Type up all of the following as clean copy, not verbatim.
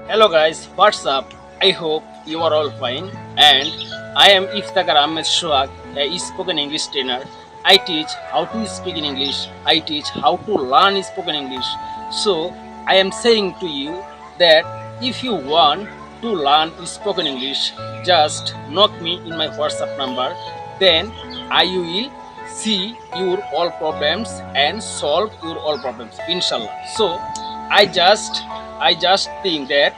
Hello guys, what's up? I hope you are all fine. And I am Iftakar Ahmed Shoak, a spoken English trainer. I teach how to speak in English. I teach how to learn spoken English. So I am saying to you that if you want to learn spoken English, just knock me in my WhatsApp number. Then I will see your all problems and solve your all problems. Inshallah. So I just I just think that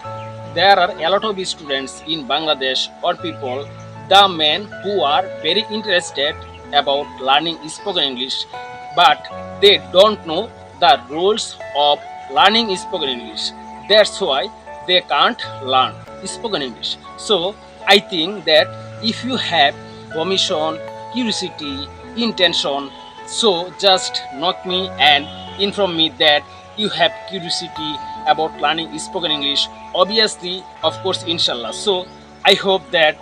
there are a lot of students in Bangladesh or people, the men who are very interested about learning spoken English, but they don't know the rules of learning spoken English. That's why they can't learn spoken English. So I think that if you have permission, curiosity, intention, so just knock me and inform me that you have curiosity about learning spoken English. Obviously, of course, inshallah. So I hope that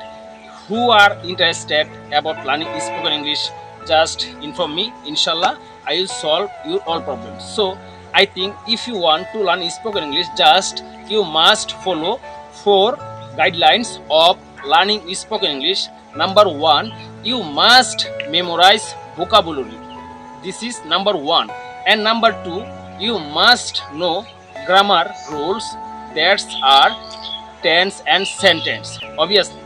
who are interested about learning spoken English, just inform me. Inshallah, I will solve your all problems. So I think if you want to learn spoken English, just you must follow four guidelines of learning spoken English. Number one, you must memorize vocabulary. This is number one. And number two, you must know grammar rules, that are tense and sentence, obviously.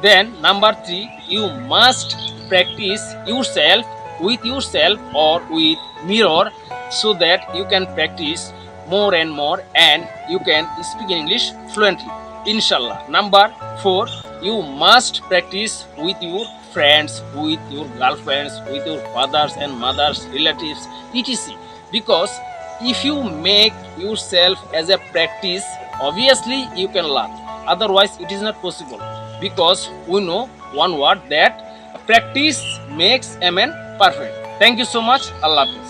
Then number three, you must practice yourself with yourself or with mirror, so that you can practice more and more and you can speak English fluently, inshallah. Number four, you must practice with your friends, with your girlfriends, with your fathers and mothers, relatives, etc. Because if you make yourself as a practice, obviously you can learn. Otherwise, it is not possible. Because we know one word that practice makes a man perfect. Thank you so much. Allah Hafiz.